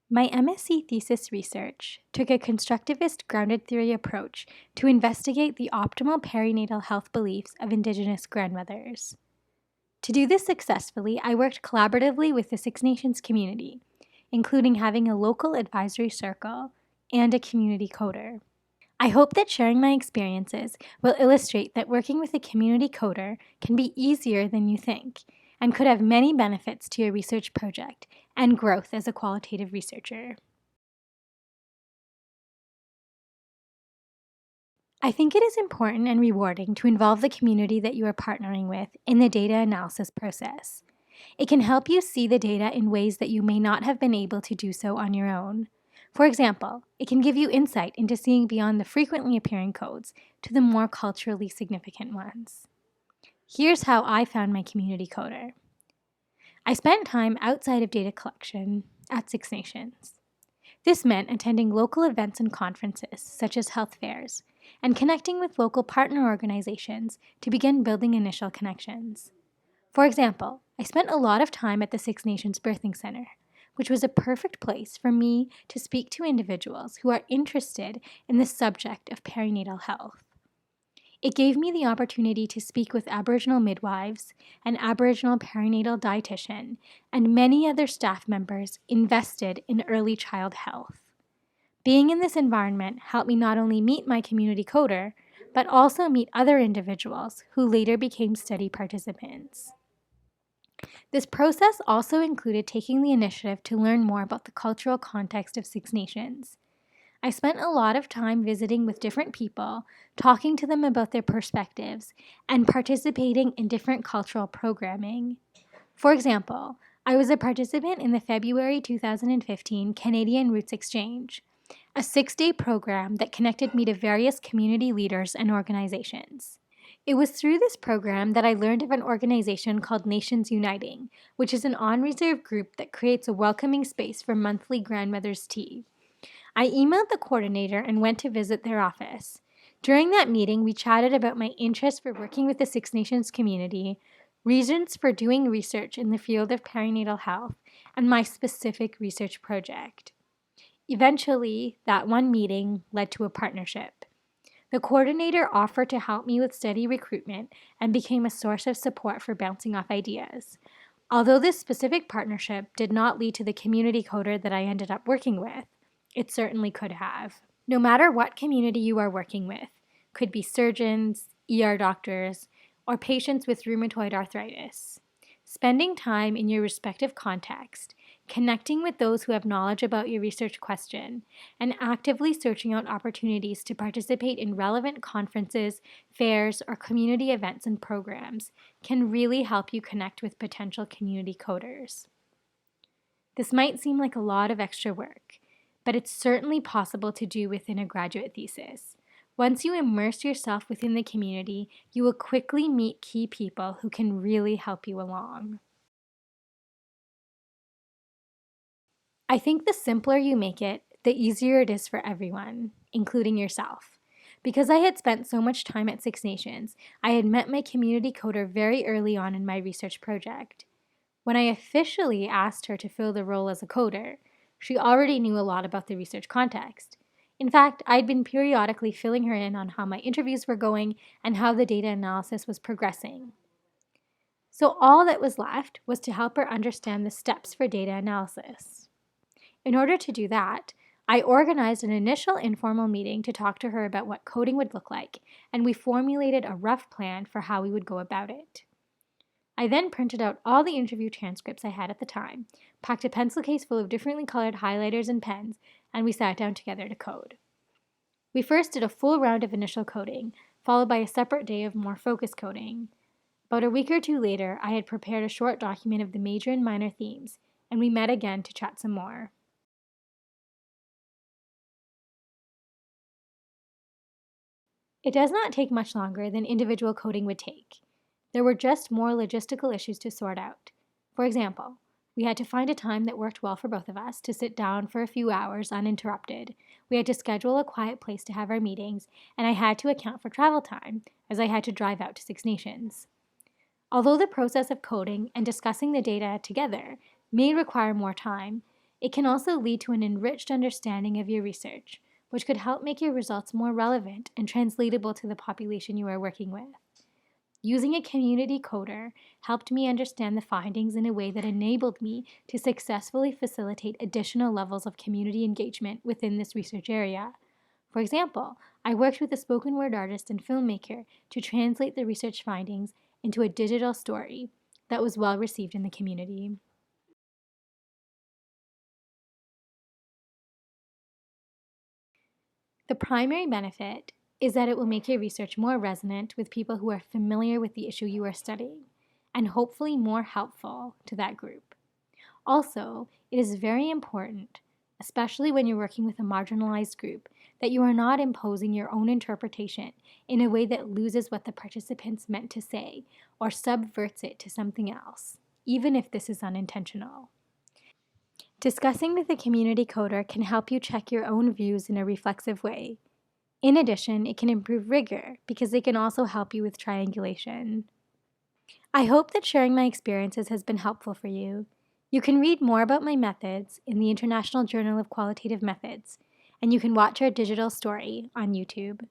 My MSc thesis research took a constructivist grounded theory approach to investigate the optimal perinatal health beliefs of Indigenous grandmothers. To do this successfully, I worked collaboratively with the Six Nations community, including having a local advisory circle and a community coder. I hope that sharing my experiences will illustrate that working with a community coder can be easier than you think and could have many benefits to your research project and growth as a qualitative researcher. I think it is important and rewarding to involve the community that you are partnering with in the data analysis process. It can help you see the data in ways that you may not have been able to do so on your own. For example, it can give you insight into seeing beyond the frequently appearing codes to the more culturally significant ones. Here's how I found my community coder. I spent time outside of data collection at Six Nations. This meant attending local events and conferences, such as health fairs, and connecting with local partner organizations to begin building initial connections. For example, I spent a lot of time at the Six Nations Birthing Center, which was a perfect place for me to speak to individuals who are interested in the subject of perinatal health. It gave me the opportunity to speak with Aboriginal midwives, an Aboriginal perinatal dietitian, and many other staff members invested in early child health. Being in this environment helped me not only meet my community coder, but also meet other individuals who later became study participants. This process also included taking the initiative to learn more about the cultural context of Six Nations. I spent a lot of time visiting with different people, talking to them about their perspectives, and participating in different cultural programming. For example, I was a participant in the February 2015 Canadian Roots Exchange, a 6-day program that connected me to various community leaders and organizations. It was through this program that I learned of an organization called Nations Uniting, which is an on-reserve group that creates a welcoming space for monthly grandmother's tea. I emailed the coordinator and went to visit their office. During that meeting, we chatted about my interest for working with the Six Nations community, reasons for doing research in the field of perinatal health, and my specific research project. Eventually, that one meeting led to a partnership. The coordinator offered to help me with study recruitment and became a source of support for bouncing off ideas. Although this specific partnership did not lead to the community coder that I ended up working with, it certainly could have. No matter what community you are working with, could be surgeons, ER doctors, or patients with rheumatoid arthritis, spending time in your respective context, connecting with those who have knowledge about your research question, and actively searching out opportunities to participate in relevant conferences, fairs, or community events and programs can really help you connect with potential community coders. This might seem like a lot of extra work, but it's certainly possible to do within a graduate thesis. Once you immerse yourself within the community, you will quickly meet key people who can really help you along. I think the simpler you make it, the easier it is for everyone, including yourself. Because I had spent so much time at Six Nations, I had met my community coder very early on in my research project. When I officially asked her to fill the role as a coder, she already knew a lot about the research context. In fact, I'd been periodically filling her in on how my interviews were going and how the data analysis was progressing. So all that was left was to help her understand the steps for data analysis. In order to do that, I organized an initial informal meeting to talk to her about what coding would look like, and we formulated a rough plan for how we would go about it. I then printed out all the interview transcripts I had at the time, packed a pencil case full of differently colored highlighters and pens, and we sat down together to code. We first did a full round of initial coding, followed by a separate day of more focused coding. About a week or two later, I had prepared a short document of the major and minor themes, and we met again to chat some more. It does not take much longer than individual coding would take. There were just more logistical issues to sort out. For example, we had to find a time that worked well for both of us to sit down for a few hours uninterrupted. We had to schedule a quiet place to have our meetings, and I had to account for travel time, as I had to drive out to Six Nations. Although the process of coding and discussing the data together may require more time, It can also lead to an enriched understanding of your research, which could help make your results more relevant and translatable to the population you are working with. Using a community coder helped me understand the findings in a way that enabled me to successfully facilitate additional levels of community engagement within this research area. For example, I worked with a spoken word artist and filmmaker to translate the research findings into a digital story that was well received in the community. The primary benefit is that it will make your research more resonant with people who are familiar with the issue you are studying, and hopefully more helpful to that group. Also, it is very important, especially when you're working with a marginalized group, that you are not imposing your own interpretation in a way that loses what the participants meant to say or subverts it to something else, even if this is unintentional. Discussing with a community coder can help you check your own views in a reflexive way. In addition, it can improve rigor because it can also help you with triangulation. I hope that sharing my experiences has been helpful for you. You can read more about my methods in the International Journal of Qualitative Methods, and you can watch our digital story on YouTube.